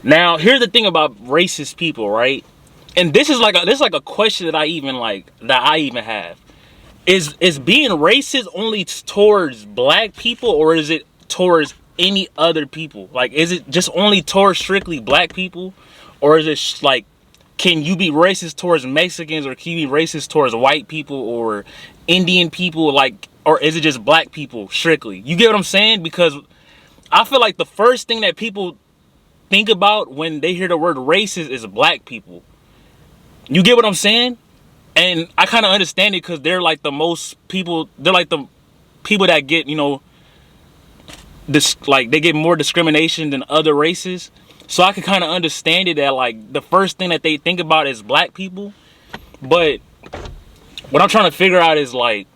Now, here's the thing about racist people, right? And this is like a question that I even have. Is being racist only towards black people, or is it towards any other people? Like, is it just only towards strictly black people, or is it like, can you be racist towards Mexicans, or can you be racist towards white people or Indian people, like, or is it just black people strictly? You get what I'm saying? Because I feel like the first thing that people think about when they hear the word racist is black people. You get what I'm saying? And I kind of understand it, because they're like the most people, they're like the people that get, you know, this, like, they get more discrimination than other races. So I can kind of understand it, that like the first thing that they think about is black people. But what I'm trying to figure out is, like,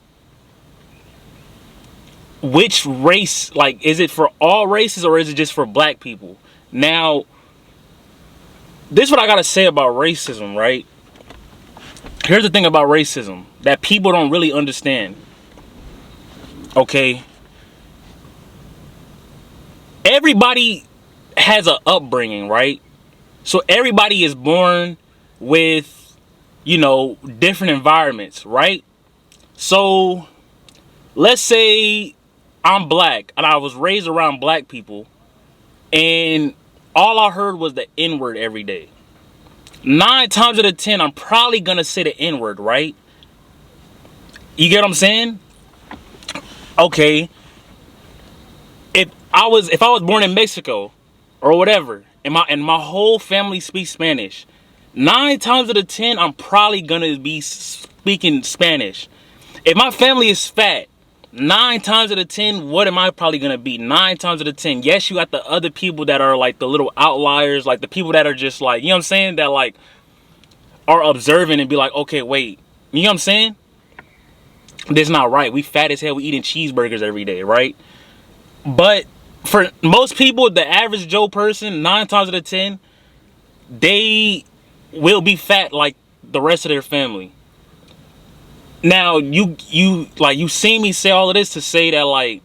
which race, like, is it for all races, or is it just for black people? Now, this is what I gotta say about racism, right? Here's the thing about racism that people don't really understand. Okay? Everybody has an upbringing, right? So everybody is born with, you know, different environments, right? So let's say I'm black and I was raised around black people, and all I heard was the N-word every day. 9 times out of 10, I'm probably gonna say the N-word, right? You get what I'm saying? Okay. If I was born in Mexico or whatever, and my whole family speaks Spanish, 9 times out of 10, I'm probably gonna be speaking Spanish. If my family is fat, 9 times out of 10, what am I probably gonna be? 9 times out of 10. Yes, you got the other people that are like the little outliers, like the people that are just like, you know what I'm saying, that like are observant and be like, okay, wait, you know what I'm saying? This not right. We fat as hell. We eating cheeseburgers every day, right? But for most people, the average Joe person, 9 times out of 10, they will be fat like the rest of their family. Now, you see me say all of this to say that, like,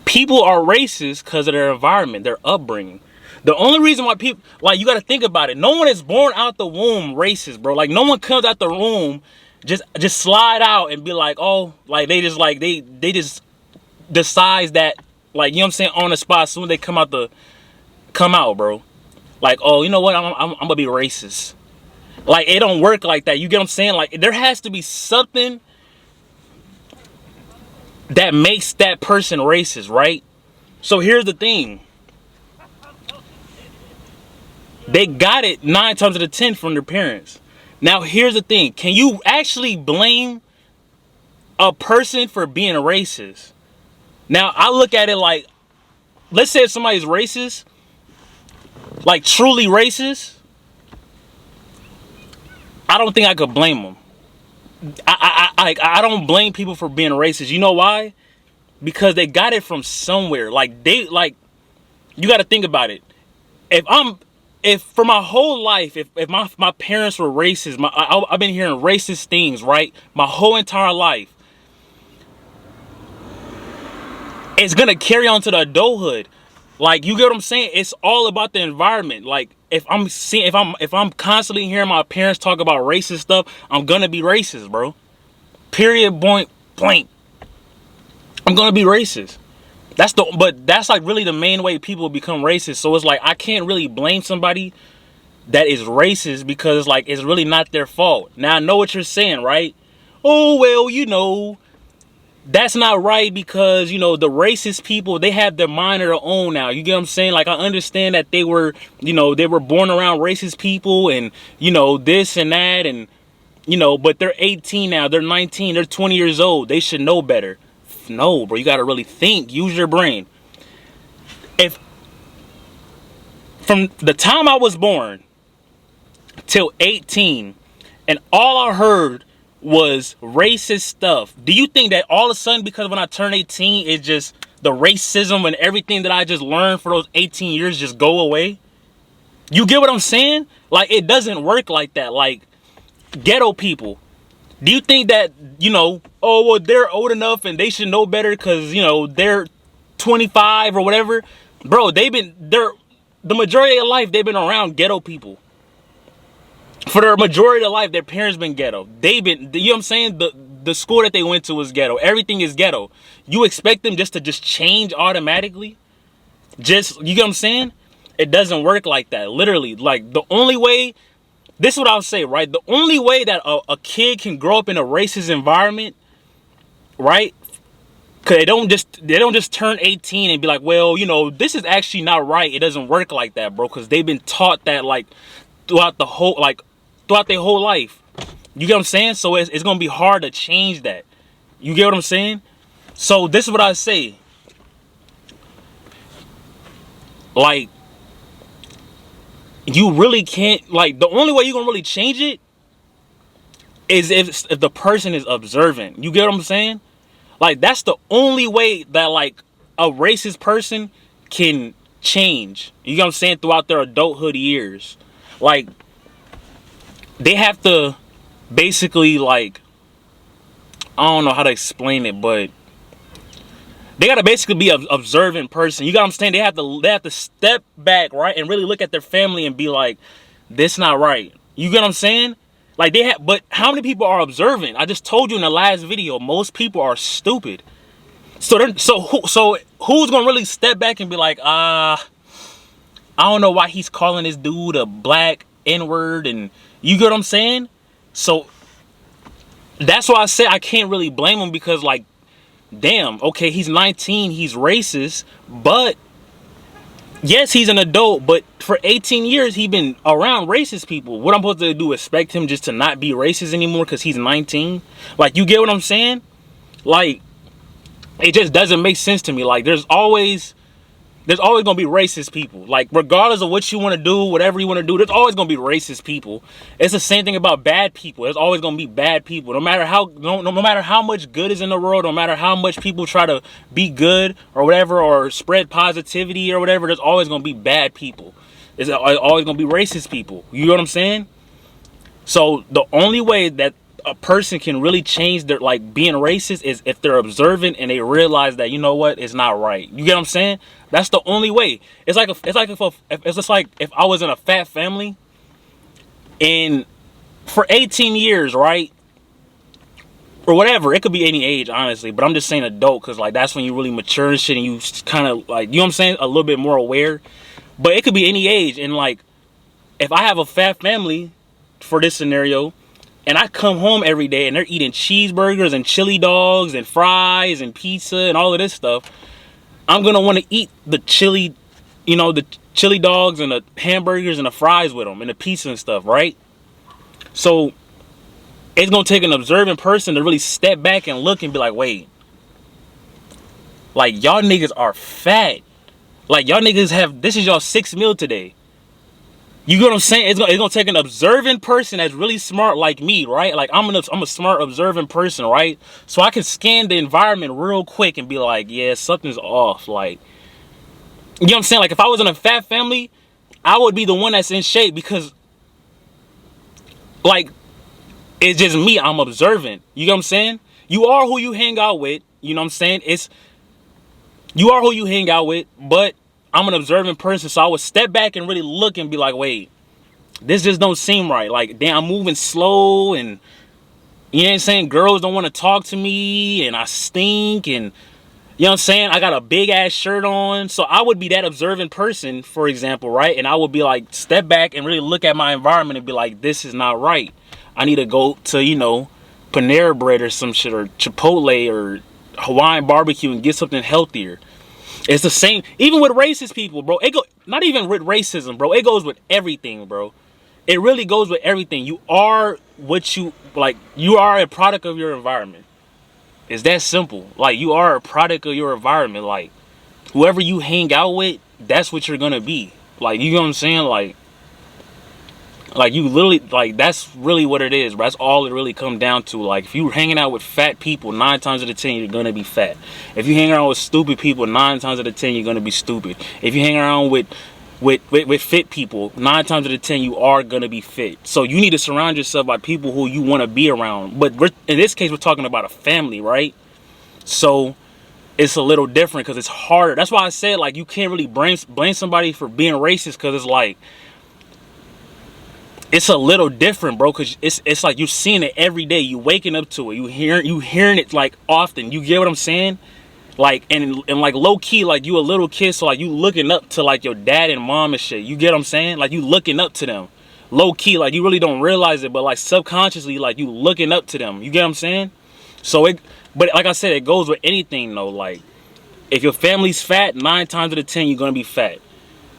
people are racist because of their environment, their upbringing. The only reason why people, like, you got to think about it. No one is born out the womb racist, bro. Like, no one comes out the womb just slide out and be like, oh, like, they just decide that, like, you know what I'm saying, on the spot as soon as they come out, bro. Like, oh, you know what, I'm gonna be racist. Like, it don't work like that. You get what I'm saying? Like, there has to be something that makes that person racist, right? So here's the thing. They got it 9 times out of 10 from their parents. Now, here's the thing. Can you actually blame a person for being racist? Now, I look at it like, let's say if somebody's racist, like truly racist, I don't think I could blame them. I don't blame people for being racist. You know why? Because they got it from somewhere. Like, you got to think about it. If for my whole life, if my parents were racist, I've been hearing racist things, right? My whole entire life. It's gonna carry on to the adulthood. Like, you get what I'm saying? It's all about the environment. Like, if I'm constantly hearing my parents talk about racist stuff, I'm gonna be racist, bro. Period, point blank. I'm gonna be racist. But that's like really the main way people become racist. So it's like, I can't really blame somebody that is racist, because like, it's really not their fault. Now, I know what you're saying, right? Oh, well, you know, that's not right, because, you know, the racist people, they have their mind of their own now. You get what I'm saying? Like, I understand that they were born around racist people, and, you know, this and that, and, you know, but they're 18 now, they're 19, they're 20 years old. They should know better. No, bro, you got to really think, use your brain. If from the time I was born till 18, and all I heard was racist stuff, do you think that all of a sudden, because when I turn 18, it's just the racism and everything that I just learned for those 18 years just go away? You get what I'm saying? Like, it doesn't work like that. Like, ghetto people, do you think that, you know, oh, well, they're old enough and they should know better because, you know, they're 25 or whatever. Bro, the majority of their life, they've been around ghetto people. For the majority of their life, their parents been ghetto. You know what I'm saying? The school that they went to was ghetto. Everything is ghetto. You expect them just to change automatically? You get what I'm saying? It doesn't work like that. Literally, like, the only way, this is what I'll say, right? The only way that a kid can grow up in a racist environment, right? Because they don't just turn 18 and be like, well, you know, this is actually not right. It doesn't work like that, bro. Because they've been taught that, like, throughout their whole life. You get what I'm saying? So it's going to be hard to change that. You get what I'm saying? So this is what I say. Like, you really can't, like, the only way you're going to really change it is if the person is observant. You get what I'm saying? Like, that's the only way that, like, a racist person can change. You get what I'm saying? Throughout their adulthood years. Like, they have to basically, like, I don't know how to explain it, but they got to basically be an observant person. You got what I'm saying? They have to step back, right, and really look at their family and be like, this not right. You get what I'm saying? Like, but how many people are observant? I just told you in the last video, most people are stupid. So who's gonna really step back and be like, I don't know why he's calling this dude a black N-word, and you get what I'm saying? So that's why I say I can't really blame him, because, like, damn, okay, he's 19, he's racist, but yes, he's an adult, but for 18 years, he's been around racist people. What I'm supposed to do, expect him just to not be racist anymore because he's 19? Like, you get what I'm saying? Like, it just doesn't make sense to me. Like, there's always going to be racist people. Like, regardless of what you want to do, whatever you want to do, there's always going to be racist people. It's the same thing about bad people. There's always going to be bad people. No matter how much good is in the world, no matter how much people try to be good or whatever, or spread positivity or whatever, there's always going to be bad people. There's always going to be racist people. You know what I'm saying? So the only way that a person can really change their, like, being racist is if they're observant and they realize that, you know what, it's not right. You get what I'm saying? That's the only way. It's just like if I was in a fat family and for 18 years, right, or whatever, it could be any age, honestly, but I'm just saying adult, because, like, that's when you really mature and shit, and you kind of, like, you know what I'm saying, a little bit more aware. But it could be any age, and, like, if I have a fat family for this scenario, and I come home every day and they're eating cheeseburgers and chili dogs and fries and pizza and all of this stuff, I'm going to want to eat the chili, you know, the chili dogs and the hamburgers and the fries with them and the pizza and stuff, right? So it's going to take an observant person to really step back and look and be like, wait, like, y'all niggas are fat. Like, y'all niggas this is y'all 6th meal today. You get what I'm saying? It's gonna take an observant person that's really smart like me, right? Like, I'm a smart, observant person, right? So I can scan the environment real quick and be like, yeah, something's off. Like, you know what I'm saying? Like, if I was in a fat family, I would be the one that's in shape, because, like, it's just me. I'm observant. You know what I'm saying? You are who you hang out with. You know what I'm saying? You are who you hang out with, but I'm an observant person, so I would step back and really look and be like, wait, this just don't seem right. Like, damn, I'm moving slow, and, you know what I'm saying, girls don't want to talk to me, and I stink, and, you know what I'm saying, I got a big ass shirt on. So I would be that observant person, for example, right? And I would be like, step back and really look at my environment and be like, this is not right. I need to go to, you know, Panera Bread or some shit, or Chipotle or Hawaiian barbecue, and get something healthier. It's the same, even with racist people, bro. Not even with racism, bro. It goes with everything, bro. It really goes with everything. You are what you, like, you are a product of your environment. It's that simple. Like, you are a product of your environment. Like, whoever you hang out with, that's what you're gonna be. Like, you know what I'm saying? Like, you literally, like, that's really what it is, bro. That's all it really comes down to. Like, if you're hanging out with fat people, 9 times out of 10, you're gonna be fat. If you hang around with stupid people, 9 times out of 10, you're gonna be stupid. If you hang around with with fit people. 9 times out of 10 you are gonna be fit. So you need to surround yourself by people who you want to be around. But in this case we're talking about a family, right? So it's a little different because it's harder. That's why I said, like, you can't really blame somebody for being racist, because it's like, it's a little different, bro, because it's like you're seeing it every day. You waking up to it. You hearing it like often. You get what I'm saying? Like, and like low key, like you a little kid, so like you looking up to like your dad and mom and shit. You get what I'm saying? Like you looking up to them. Low key, like you really don't realize it, but like subconsciously, like you looking up to them. You get what I'm saying? So but like I said, it goes with anything though. Like, if your family's fat, 9 times out of 10 you're gonna be fat,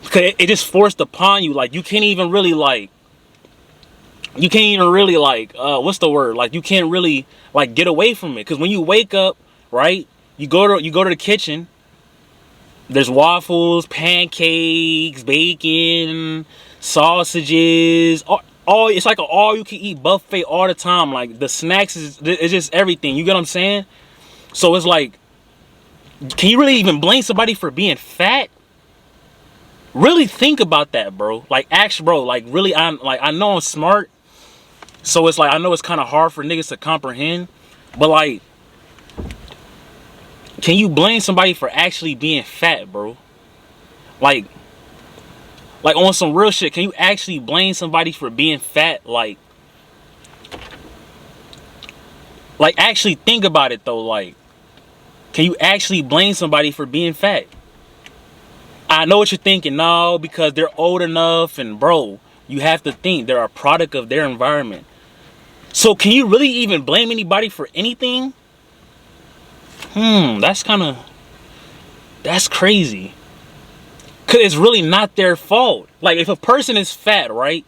because it just forced upon you. Like you can't even really like, what's the word? Like you can't really like get away from it, because when you wake up, right, you go to the kitchen. There's waffles, pancakes, bacon, sausages. All it's like an all-you-can-eat buffet all the time. Like the snacks it's just everything. You get what I'm saying? So it's like, can you really even blame somebody for being fat? Really think about that, bro. Like, actually, bro. Like, really, I know I'm smart, so it's like I know it's kind of hard for niggas to comprehend, but like, can you blame somebody for actually being fat, bro? Like on some real shit, can you actually blame somebody for being fat? Like actually think about it though. Like, can you actually blame somebody for being fat? I know what you're thinking. No, because they're old enough, and bro, you have to think they're a product of their environment. So can you really even blame anybody for anything? That's crazy. Because it's really not their fault. Like, if a person is fat, right,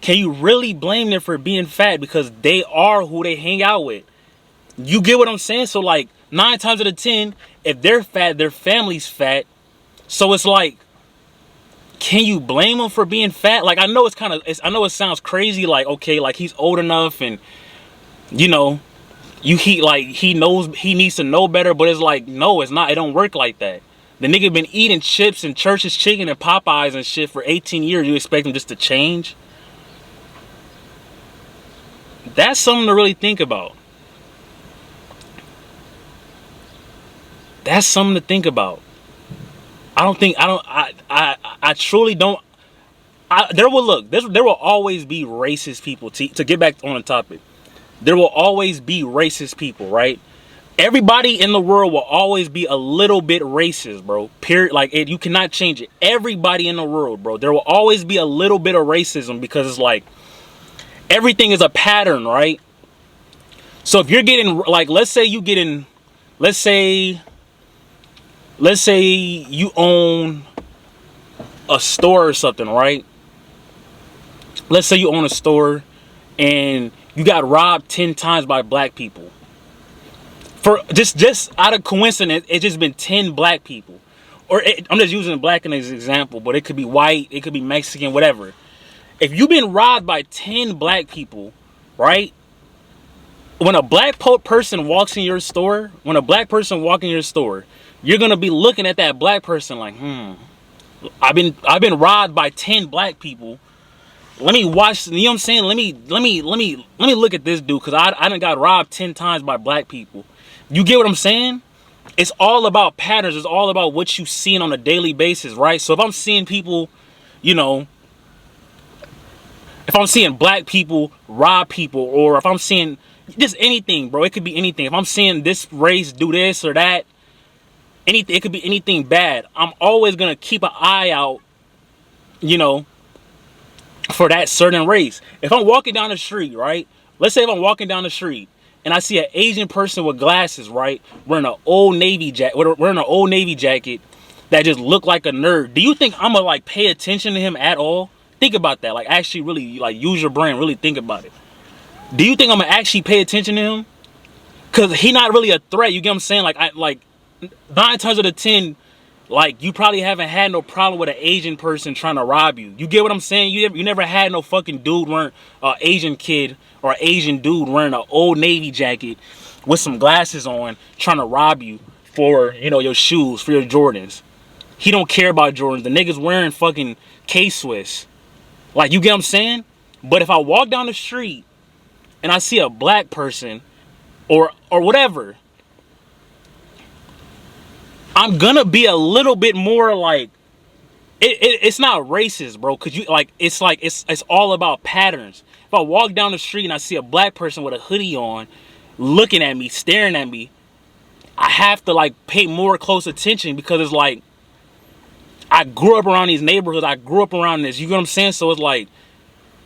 can you really blame them for being fat, because they are who they hang out with? You get what I'm saying? So like 9 times out of 10, if they're fat, their family's fat. So it's like, can you blame them for being fat? Like, I know I know it sounds crazy. Like, okay, like he's old enough, and you know, he knows he needs to know better. But it's like, no, it's not. It don't work like that. The nigga been eating chips and Church's Chicken and Popeyes and shit for 18 years. You expect him just to change? That's something to really think about. That's something to think about. I truly don't. There will always be racist people. To get back on the topic, there will always be racist people, right? Everybody in the world will always be a little bit racist, bro. Period. Like, you cannot change it. Everybody in the world, bro. There will always be a little bit of racism, because it's like, everything is a pattern, right? So if you're getting, like, let's say you own a store or something, right? Let's say you own a store and you got robbed 10 times by black people. For just out of coincidence, it's just been 10 black people. I'm just using black as an example, but it could be white, it could be Mexican, whatever. If you've been robbed by 10 black people, right? When a black person walks in your store, you're gonna be looking at that black person like, I've been robbed by 10 black people. Let me watch, you know what I'm saying? Let me look at this dude, because I done got robbed 10 times by black people. You get what I'm saying? It's all about patterns. It's all about what you seeing on a daily basis, right? So if I'm seeing people, you know, if I'm seeing black people rob people, or if I'm seeing just anything, bro, it could be anything. If I'm seeing this race do this or that, anything, it could be anything bad. I'm always gonna keep an eye out, you know, for that certain race. If I'm walking down the street, right? Let's say if I'm walking down the street and I see an Asian person with glasses, right, wearing an old Navy jacket that just look like a nerd. Do you think I'm gonna like pay attention to him at all? Think about that. Like, actually really like use your brain, really think about it. Do you think I'm gonna actually pay attention to him? Cause he not really a threat. You get what I'm saying? Like, 9 times out of 10, like, you probably haven't had no problem with an Asian person trying to rob you. You get what I'm saying? You never had no fucking dude wearing Asian kid or Asian dude wearing an old Navy jacket with some glasses on trying to rob you for, you know, your shoes, for your Jordans. He don't care about Jordans. The nigga's wearing fucking K-Swiss. Like, you get what I'm saying? But if I walk down the street and I see a black person or whatever, I'm gonna be a little bit more like, it's not racist, bro, cause it's all about patterns. If I walk down the street and I see a black person with a hoodie on, looking at me, staring at me, I have to like pay more close attention, because it's like, I grew up around these neighborhoods, I grew up around this, you get what I'm saying? So it's like,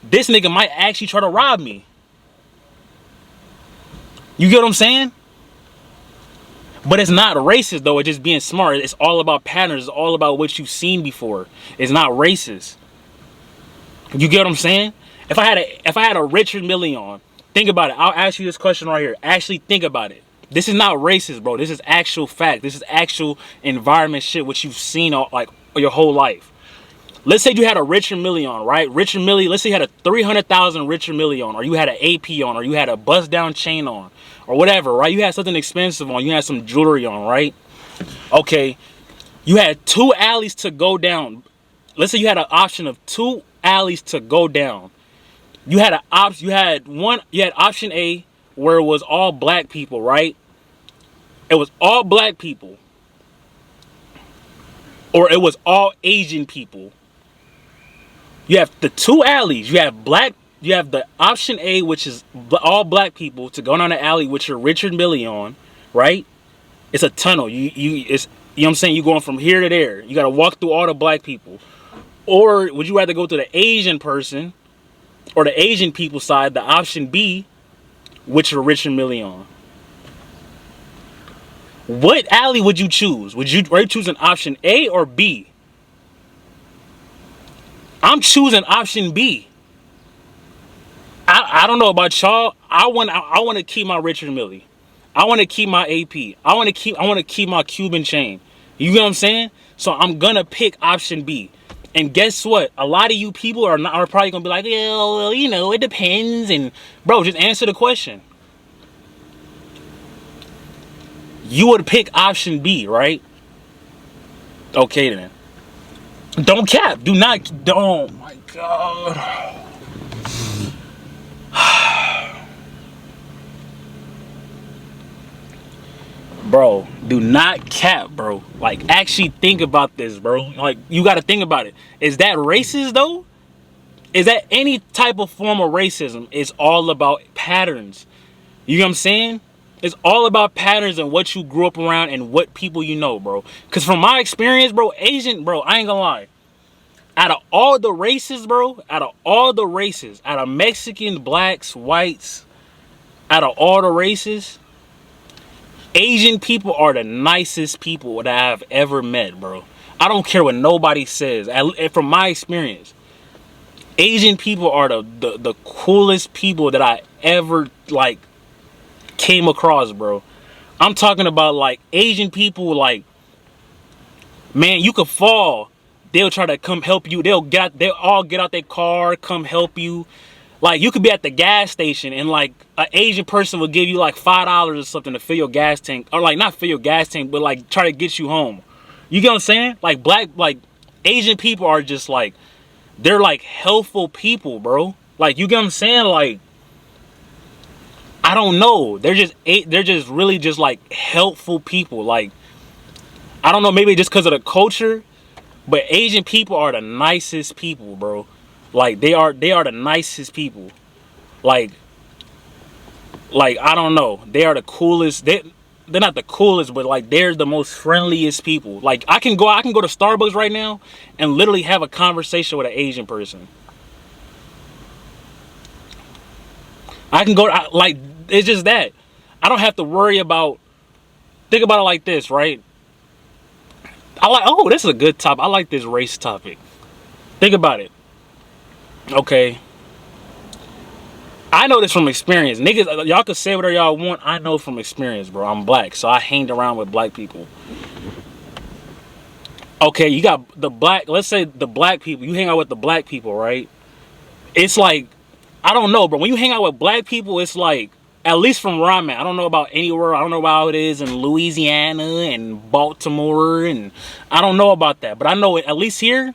this nigga might actually try to rob me. You get what I'm saying? But it's not racist though, it's just being smart. It's all about patterns, it's all about what you've seen before. It's not racist. You get what I'm saying? If I had a Richard Mille on, think about it. I'll ask you this question right here. Actually think about it. This is not racist, bro. This is actual fact. This is actual environment shit, which you've seen all, like, your whole life. Let's say you had a Richard Mille on, right? Richard Mille, let's say you had a 300,000 Richard Mille on, or you had an AP on, or you had a bust down chain on, or whatever, right? You had something expensive on, you had some jewelry on, right? Okay, you had 2 alleys to go down. Let's say you had an option of 2 alleys to go down. You had option A, where it was all black people, right? It was all black people. Or it was all Asian people. You have the 2 alleys. You have the option A, which is all black people, to go down the alley with your Richard Mille on, right? It's a tunnel. You know what I'm saying? You're going from here to there. You got to walk through all the black people. Or would you rather go to the Asian person, or the Asian people side, the option B, with your Richard Mille on? What alley would you choose? Are you choosing option A or B? I'm choosing option B. I don't know about y'all. I want to keep my Richard Mille. I want to keep my AP. I want to keep my Cuban chain. You get what I'm saying? So I'm gonna pick option B. And guess what? A lot of you people are probably gonna be like, yeah, well, you know, it depends. And bro, just answer the question. You would pick option B, right? Okay then. Don't cap. Don't. Oh my God. Bro, do not cap, bro. Like, actually think about this, bro. Like, you got to think about it. Is that racist though? Is that any type of form of racism? It's all about patterns. You know what I'm saying? It's all about patterns and what you grew up around and what people you know, bro. Because from my experience, bro, Asian, bro, I ain't gonna lie. Out of all the races, bro, out of Mexicans, blacks, whites, out of all the races, Asian people are the nicest people that I've ever met, bro. I don't care what nobody says. From my experience, Asian people are the coolest people that I ever, like, came across, bro. I'm talking about, like, Asian people, like, man, you could fall, they'll try to come help you. They'll all get out their car, come help you. Like, you could be at the gas station and, like, an Asian person will give you like $5 or something to fill your gas tank, or like not fill your gas tank, but like try to get you home. You get what I'm saying? Like Asian people are just like, they're like helpful people, bro. Like, you get what I'm saying? Like, I don't know. They're just really just like helpful people. Like, I don't know, maybe just because of the culture, but Asian people are the nicest people, bro. Like, they are the nicest people. Like I don't know. They are the coolest. They're not the coolest, but like they're the most friendliest people. Like, I can go to Starbucks right now and literally have a conversation with an Asian person. I can go, like, it's just that. I don't have to worry about, think about it like this, right? Oh, this is a good topic. I like this race topic. Think about it. Okay. I know this from experience. Niggas, y'all can say whatever y'all want. I know from experience, bro. I'm black, so I hanged around with black people. Okay, you got the black, let's say the black people. You hang out with the black people, right? It's like, I don't know, but when you hang out with black people, it's like, at least from where I'm at. I don't know about anywhere. I don't know about how it is in Louisiana and Baltimore, and I don't know about that. But I know at least here,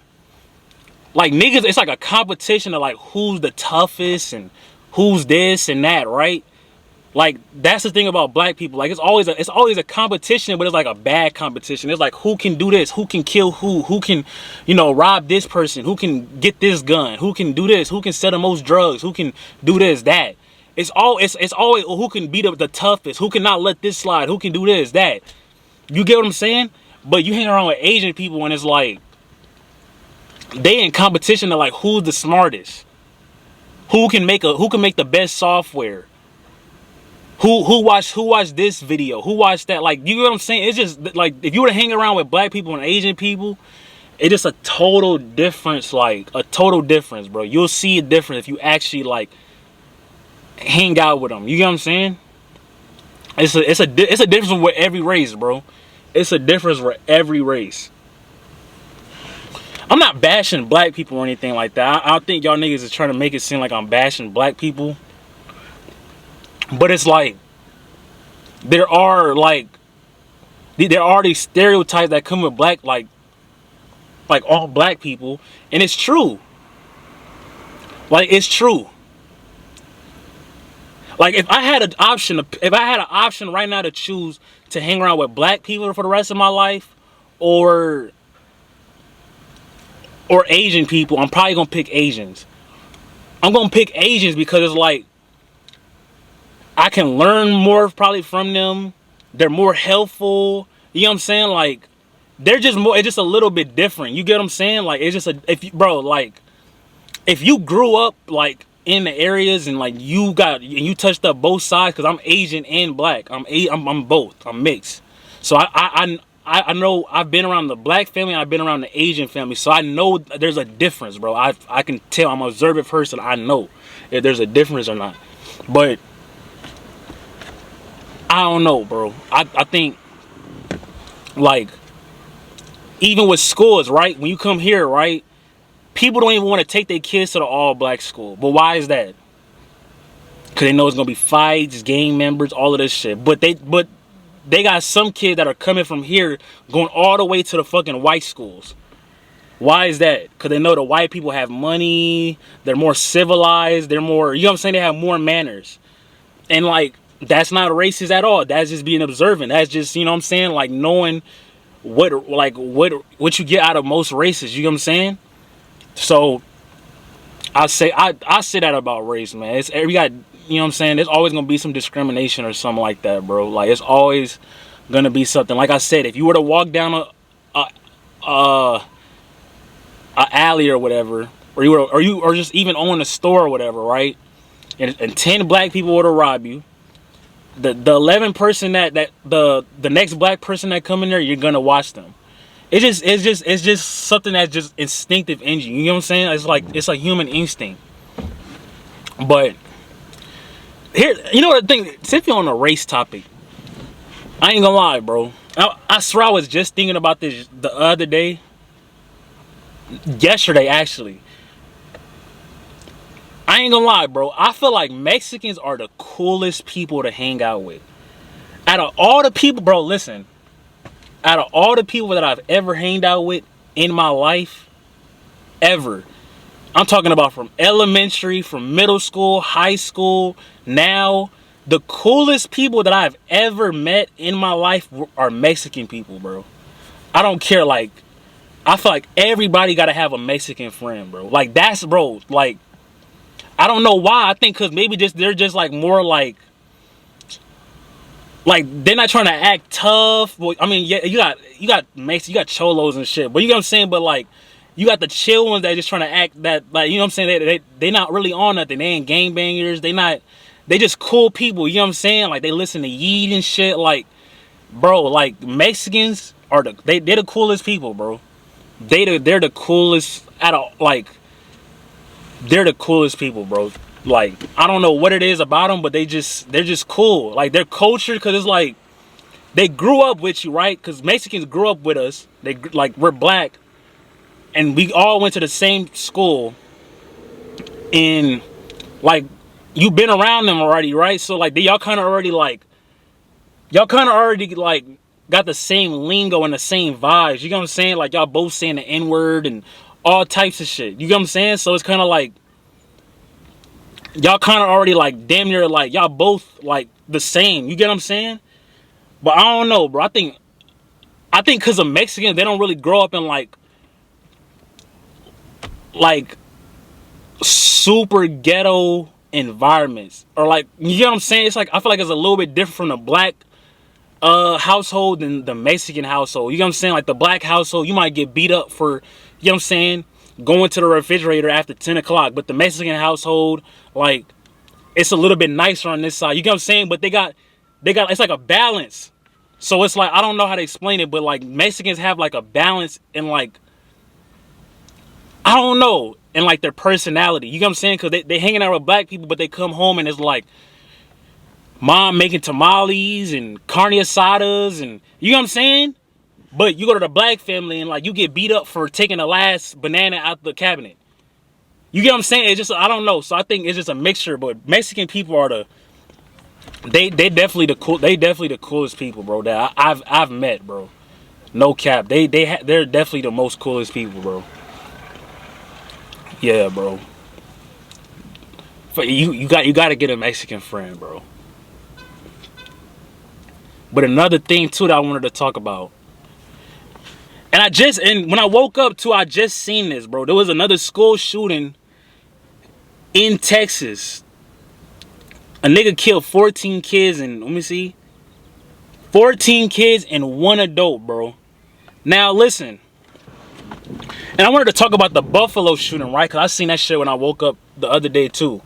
like niggas, it's like a competition of like who's the toughest and who's this and that, right? Like that's the thing about black people. Like it's always a competition, but it's like a bad competition. It's like who can do this, who can kill who can, you know, rob this person, who can get this gun, who can do this, who can sell the most drugs, who can do this, that. It's always who can be the toughest, who can not let this slide, who can do this, that. You get what I'm saying? But you hang around with Asian people and it's like they in competition of like who's the smartest, who can make the best software, who watched this video, who watched that. Like, you know what I'm saying? It's just like if you were to hang around with black people and Asian people, it's just a total difference. Like a total difference, bro. You'll see a difference if you actually like hang out with them. You get what I'm saying? It's a difference with every race, bro. It's a difference with every race. I'm not bashing black people or anything like that. I don't think y'all niggas is trying to make it seem like I'm bashing black people. But it's like there are these stereotypes that come with black, like all black people, and it's true. Like it's true. Like if I had an option right now to choose to hang around with black people for the rest of my life, or Asian people, I'm probably gonna pick Asians. I'm gonna pick Asians because it's like I can learn more probably from them. They're more helpful. You know what I'm saying? Like they're just more. It's just a little bit different. You get what I'm saying? Like it's just if you grew up like in the areas and like you touched up both sides, because I'm Asian and black. I'm both. I'm mixed. So I know I've been around the black family and I've been around the Asian family, so I know there's a difference, bro. I can tell. I'm an observant person. I know if there's a difference or not. But I don't know, bro. I think like even with schools, right? When you come here, right? People don't even want to take their kids to the all-black school. But why is that? Because they know it's gonna be fights, gang members, all of this shit. But they got some kids that are coming from here going all the way to the fucking white schools. Why is that? Because they know the white people have money, they're more civilized, they're more, you know what I'm saying, they have more manners. And like that's not racist at all. That's just being observant. That's just, you know what I'm saying, like knowing what you get out of most races, you know what I'm saying? So I say that about race, man. It's you got, you know what I'm saying, there's always gonna be some discrimination or something like that, bro. Like it's always gonna be something. Like I said, if you were to walk down a alley or whatever, or just even own a store or whatever, right? And 10 black people were to rob you, the 11th person that the next black person that come in there, you're gonna watch them. It's just something that's just instinctive in you. You know what I'm saying? It's a human instinct. But here, you know what the thing? Since you're on a race topic, I ain't gonna lie, bro. I swear I was just thinking about this the other day. Yesterday, actually. I ain't gonna lie, bro. I feel like Mexicans are the coolest people to hang out with. Out of all the people, bro, listen. Out of all the people that I've ever hanged out with in my life, ever, I'm talking about from elementary, from middle school, high school, now, the coolest people that I've ever met in my life are Mexican people, bro. I don't care, like, I feel like everybody gotta have a Mexican friend, bro. Like, that's, bro, like, I don't know why. I think because maybe they're just like more like they're not trying to act tough. Well, I mean, yeah, you got cholos and shit, but you know what I'm saying. But like, you got the chill ones that are just trying to act that, like, you know what I'm saying. They not really on nothing. They ain't gangbangers. They just cool people. You know what I'm saying. Like they listen to Yeet and shit. Like, bro, like Mexicans are they're the coolest people, bro. They're the coolest they're the coolest people, bro. Like, I don't know what it is about them, but they're just cool. Like, their culture, because it's like, they grew up with you, right? Because Mexicans grew up with us. We're black. And we all went to the same school. And, like, you've been around them already, right? So like y'all kind of already like got the same lingo and the same vibes. You know what I'm saying? Like y'all both saying the N-word and all types of shit. You know what I'm saying? So it's kind of like y'all kind of already like damn near like y'all both like the same. You get what I'm saying? But I don't know, bro. I think because of Mexicans, they don't really grow up in like super ghetto environments, or like, you know what I'm saying? It's like, I feel like it's a little bit different from the black household than the Mexican household. You know what I'm saying? Like the black household, you might get beat up for, you know what I'm saying, going to the refrigerator after 10 o'clock. But the Mexican household, like, it's a little bit nicer on this side. You know what I'm saying? But they got, it's like a balance. So it's like, I don't know how to explain it, but like Mexicans have like a balance in like, I don't know, in like their personality. You know what I'm saying? Because they hanging out with black people, but they come home and it's like mom making tamales and carne asadas, and you know what I'm saying? But you go to the black family and like you get beat up for taking the last banana out the cabinet. You get what I'm saying? It's just, I don't know. So I think it's just a mixture. But Mexican people are they definitely the coolest people, bro, that I've met, bro. No cap. They're definitely the most coolest people, bro. Yeah, bro. You got to get a Mexican friend, bro. But another thing too that I wanted to talk about, and when I woke up too, I just seen this, bro. There was another school shooting in Texas. A nigga killed 14 kids and, let me see, 14 kids and 1 adult, bro. Now listen, and I wanted to talk about the Buffalo shooting, right? Cause I seen that shit when I woke up the other day too.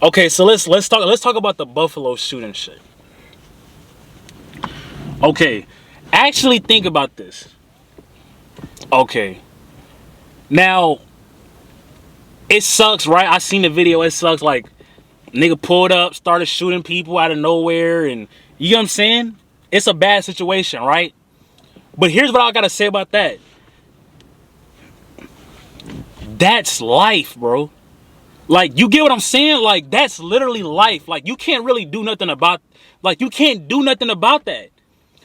Okay, so let's talk about the Buffalo shooting shit. Okay, actually think about this. Okay, now it sucks, right? I seen the video. It sucks. Like, nigga pulled up, started shooting people out of nowhere, and you know what I'm saying? It's a bad situation, right? But here's what I gotta say about that. That's life, bro. Like, you get what I'm saying? Like, that's literally life. Like, you can't really do nothing about, like, you can't do nothing about that.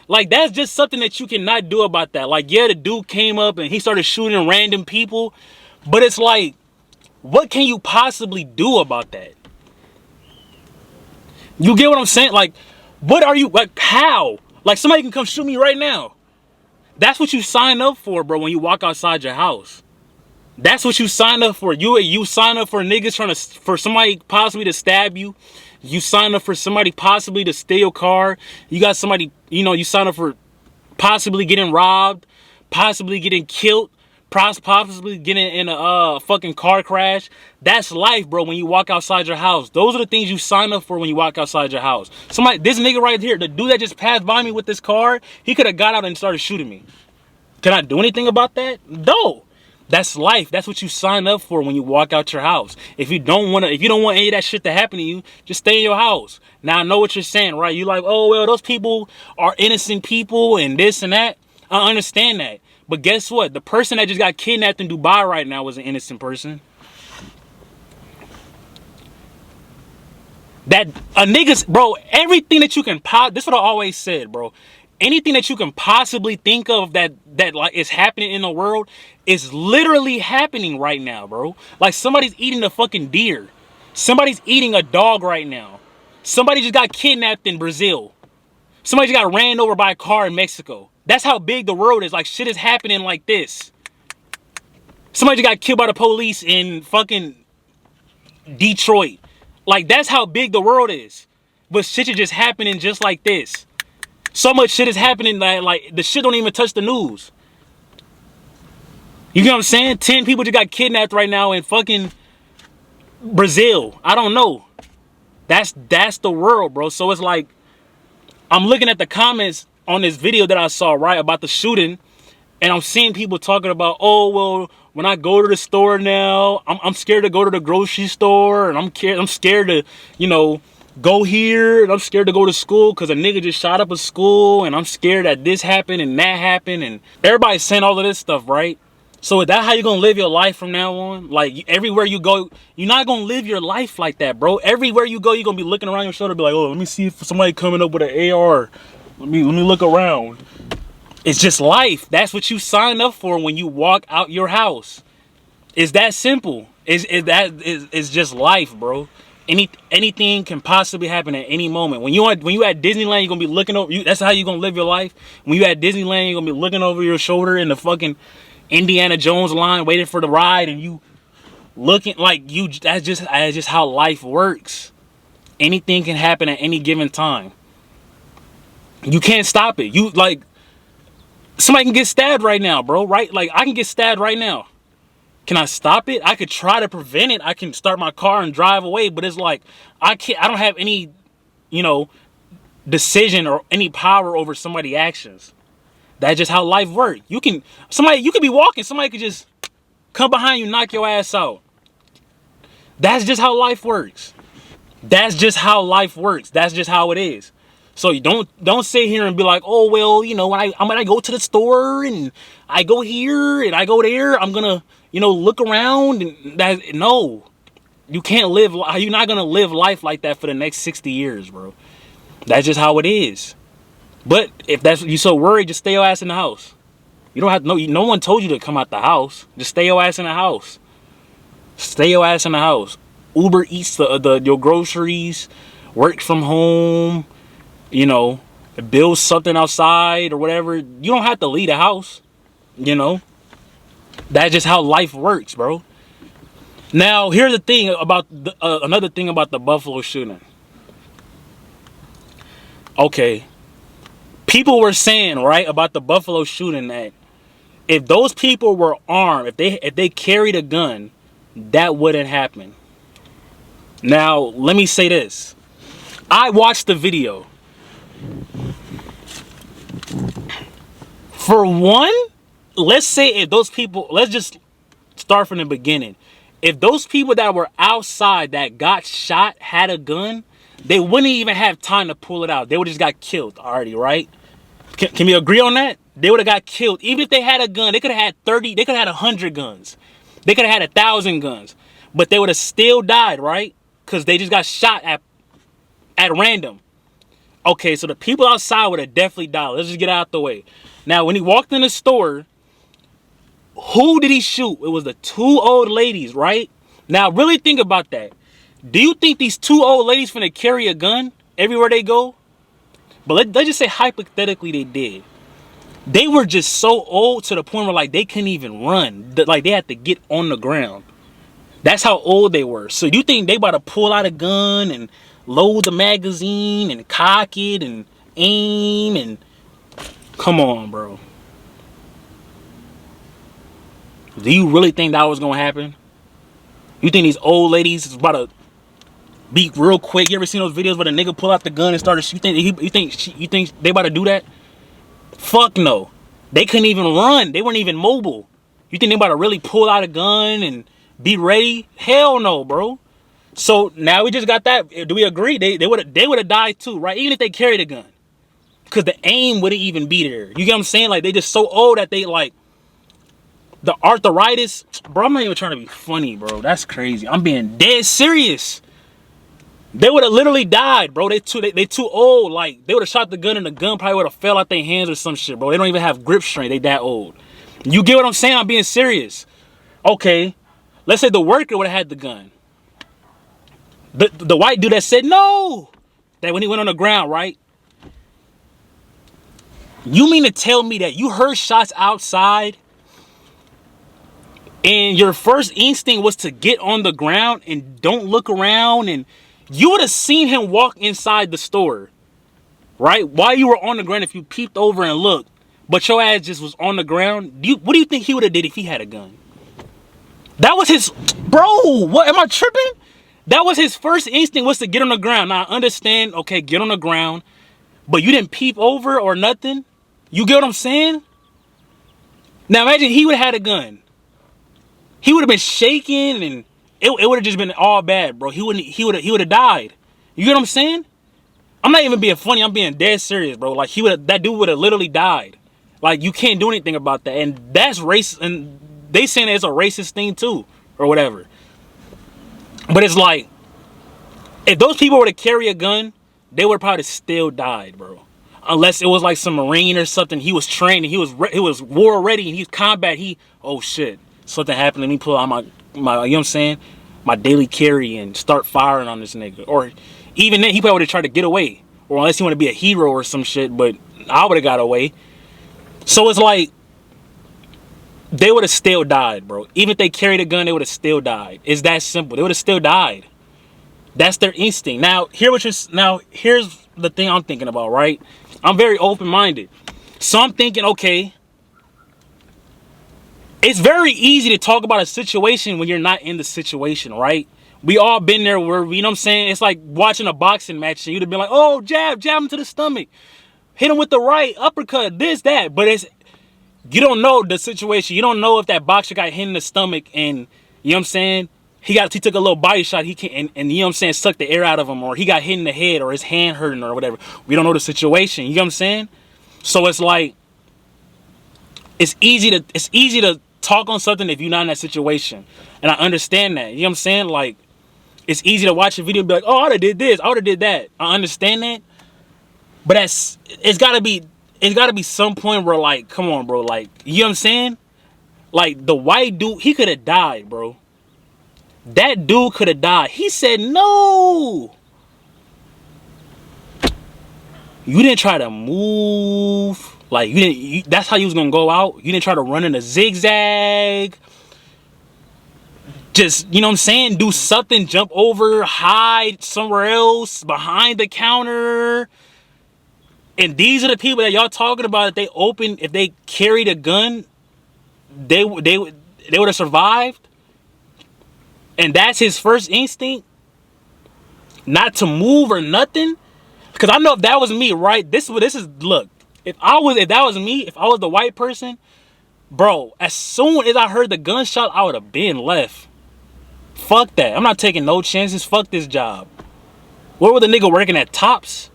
Like, that's just something that you cannot do about that. Like, yeah, the dude came up and he started shooting random people, but it's like, what can you possibly do about that? You get what I'm saying? Like, what are you, like, how? Like, somebody can come shoot me right now. That's what you sign up for, bro, when you walk outside your house. That's what you sign up for. You sign up for niggas for somebody possibly to stab you. You sign up for somebody possibly to steal your car. You got somebody, you know, you sign up for possibly getting robbed, possibly getting killed, possibly getting in a fucking car crash. That's life, bro, when you walk outside your house. Those are the things you sign up for when you walk outside your house. This nigga right here, the dude that just passed by me with this car, he could have got out and started shooting me. Can I do anything about that? No. That's life. That's what you sign up for when you walk out your house. If you don't want any of that shit to happen to you, just stay in your house. Now I know what you're saying, right? You're like, oh well, those people are innocent people and this and that. I understand that. But guess what? The person that just got kidnapped in Dubai right now was an innocent person. That a niggas, bro, everything that you can this is what I always said, bro. Anything that you can possibly think of that like is happening in the world is literally happening right now, bro. Like, somebody's eating a fucking deer. Somebody's eating a dog right now. Somebody just got kidnapped in Brazil. Somebody just got ran over by a car in Mexico. That's how big the world is. Like, shit is happening like this. Somebody just got killed by the police in fucking Detroit. Like, that's how big the world is. But shit is just happening just like this. So much shit is happening that, like, the shit don't even touch the news. You know what I'm saying? 10 people just got kidnapped right now in fucking Brazil. I don't know. That's the world, bro. So it's like, I'm looking at the comments on this video that I saw, right, about the shooting, and I'm seeing people talking about, oh, well, when I go to the store now, I'm scared to go to the grocery store, and I'm scared to, you know, go here, and I'm scared to go to school because a nigga just shot up a school, and I'm scared that this happened and that happened, and everybody's saying all of this stuff, right? So is that how you're gonna live your life from now on? Like everywhere you go, you're not gonna live your life like that, bro. Everywhere you go, you're gonna be looking around your shoulder, be like, oh, let me see if somebody coming up with an AR. Let me look around. It's just life. That's what you sign up for when you walk out your house. It's that simple. It's just life, bro. Anything can possibly happen at any moment. When you at Disneyland, you're gonna be looking over. That's how you're gonna live your life. When you at Disneyland, you're gonna be looking over your shoulder in the fucking Indiana Jones line, waiting for the ride, and you looking like you. That's just how life works. Anything can happen at any given time. You can't stop it. You like somebody can get stabbed right now, bro. Right? Like I can get stabbed right now. Can I stop it? I could try to prevent it. I can start my car and drive away, but it's like I don't have any, decision or any power over somebody's actions. That's just how life works. You could be walking, somebody could just come behind you, knock your ass out. That's just how life works. That's just how life works. That's just how it is. So you don't sit here and be like, oh well, when I go to the store and I go here and I go there, I'm gonna look around and no, you can't live. You're not gonna live life like that for the next 60 years, bro. That's just how it is. But if that's you so worried, just stay your ass in the house. You don't have to. No one told you to come out the house. Just stay your ass in the house. Stay your ass in the house. Uber Eats your groceries. Work from home. Build something outside or whatever. You don't have to leave the house. That's just how life works, bro. Now, here's the thing about another thing about the Buffalo shooting. Okay, people were saying right about the Buffalo shooting that if those people were armed, if they carried a gun, that wouldn't happen. Now, let me say this. I watched the video. For one, let's say if those people, let's just start from the beginning. If those people that were outside that got shot had a gun, they wouldn't even have time to pull it out. They would have just got killed already, right? Can we agree on that? They would have got killed. Even if they had a gun, they could have had 30, they could have had 100 guns. They could have had 1,000 guns. But they would have still died, right? Because they just got shot at random. Okay, so the people outside would have definitely died. Let's just get out the way. Now, when he walked in the store, who did he shoot? It was the two old ladies, right? Now, really think about that. Do you think these two old ladies finna carry a gun everywhere they go? But let's just say hypothetically they did. They were just so old to the point where like they couldn't even run. Like they had to get on the ground. That's how old they were. So you think they about to pull out a gun and load the magazine and cock it and aim and... Come on, bro. Do you really think that was gonna happen? You think these old ladies is about to be real quick? You ever seen those videos where the nigga pull out the gun and start to shoot? You think they about to do that? Fuck no. They couldn't even run. They weren't even mobile. You think they about to really pull out a gun and be ready? Hell no, bro. So now we just got that. Do we agree? They would have died too, right? Even if they carried a gun. Because the aim wouldn't even be there. You get what I'm saying? Like, they just so old that they, like, the arthritis. Bro, I'm not even trying to be funny, bro. That's crazy. I'm being dead serious. They would have literally died, bro. They too old. Like, they would have shot the gun and the gun probably would have fell out their hands or some shit, bro. They don't even have grip strength. They that old. You get what I'm saying? I'm being serious. Okay. Let's say the worker would have had the gun. The white dude that said no. That when he went on the ground, right? You mean to tell me that you heard shots outside and your first instinct was to get on the ground and don't look around, and you would have seen him walk inside the store, right? While you were on the ground, if you peeped over and looked, but your ass just was on the ground, what do you think he would have did if he had a gun? That was his... Bro, what? Am I tripping? That was his first instinct, was to get on the ground. Now, I understand, okay, get on the ground, but you didn't peep over or nothing? You get what I'm saying? Now imagine he would have had a gun. He would have been shaking and it would have just been all bad, bro. He would have died. You get what I'm saying? I'm not even being funny. I'm being dead serious, bro. Like that dude would have literally died. Like you can't do anything about that. And that's race, and they saying it's a racist thing too, or whatever. But it's like, if those people were to carry a gun, they would probably still died, bro. Unless it was like some Marine or something. He was trained, he was war ready, and he's combat. Oh shit, something happened. Let me pull out my you know what I'm saying, my daily carry and start firing on this nigga. Or even then, he probably would have tried to get away. Or unless he want to be a hero or some shit, but I would have got away. So it's like, they would have still died, bro. Even if they carried a gun, they would have still died. It's that simple. They would have still died. That's their instinct. Now, here's the thing I'm thinking about, right? I'm very open-minded. So I'm thinking, okay, it's very easy to talk about a situation when you're not in the situation, right? We all been there where, you know what I'm saying? It's like watching a boxing match and you'd have been like, oh, jab him to the stomach. Hit him with the right, uppercut, this, that. But you don't know the situation. You don't know if that boxer got hit in the stomach and, you know what I'm saying, he took a little body shot, and you know what I'm saying, sucked the air out of him, or he got hit in the head, or his hand hurting, or whatever. We don't know the situation. You know what I'm saying? So it's like, it's easy to talk on something if you're not in that situation. And I understand that. You know what I'm saying? Like, it's easy to watch a video and be like, oh, I would have did this, I would have did that. I understand that. But it's gotta be some point where, like, come on, bro, like, you know what I'm saying? Like, the white dude, he could have died, bro. That dude could have died. He said no. You didn't try to move. Like, that's how you was gonna go out. You didn't try to run in a zigzag. Just, you know what I'm saying, do something, jump over, hide somewhere else, behind the counter. And these are the people that y'all talking about. If they carried a gun, they would have survived. And that's his first instinct, not to move or nothing. Because I know if that was me, right? Look, if that was me, if I was the white person, bro, as soon as I heard the gunshot, I would have been left. Fuck that. I'm not taking no chances. Fuck this job. Where was the nigga working at Tops?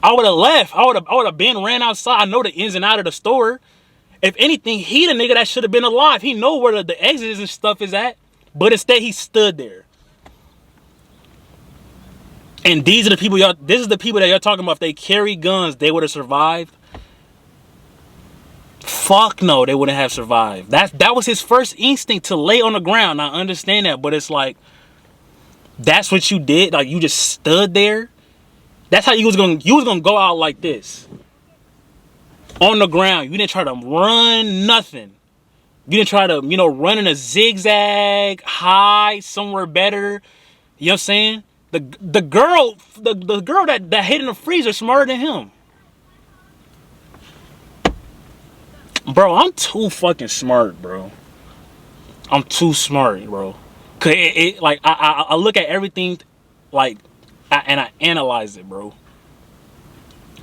I would have left. I would have been ran outside. I know the ins and out of the store. If anything, he the nigga that should have been alive. He know where the exits and stuff is at. But instead, he stood there. And this is the people that y'all talking about. If they carry guns, they would have survived. Fuck no, they wouldn't have survived. That was his first instinct, to lay on the ground. I understand that, but it's like, that's what you did. Like, you just stood there. That's how you was gonna go out like this. On the ground. You didn't try to run, nothing. You didn't try to, run in a zigzag, hide somewhere better. You know what I'm saying? The girl that hid in the freezer smarter than him. Bro, I'm too fucking smart, bro. I'm too smart, bro. Cause like, I look at everything, like, and I analyze it, bro.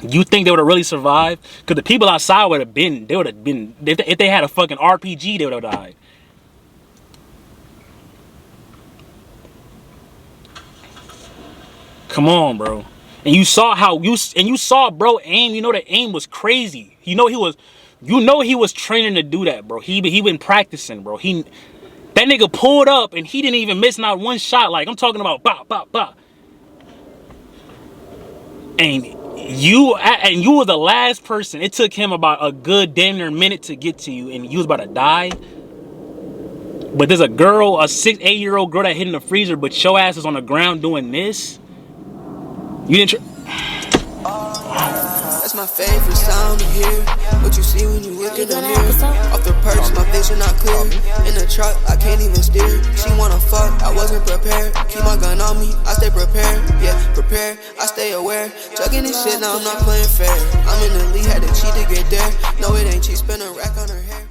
You think they would have really survived? Because the people outside would have been, if they had a fucking RPG, they would have died. Come on, bro. And you saw bro aim. The aim was crazy. He was training to do that, bro. He been practicing, bro. That nigga pulled up and he didn't even miss not one shot. Like, I'm talking about bop, bop, bop. And you were the last person. It took him about a good damn near minute to get to you, and you was about to die. But there's a 8-year-old girl that hid in the freezer, but your ass is on the ground doing this. You didn't That's my favorite sound to hear. What you see when you look in the mirror. Off the perks, my vision not clear. In the truck, I can't even steer. She wanna fuck, I wasn't prepared. Keep my gun on me, I stay prepared. Yeah, prepared, I stay aware. Chugging this shit, now I'm not playing fair. I'm in the lead, had to cheat to get there. No, it ain't cheap, spend a rack on her hair.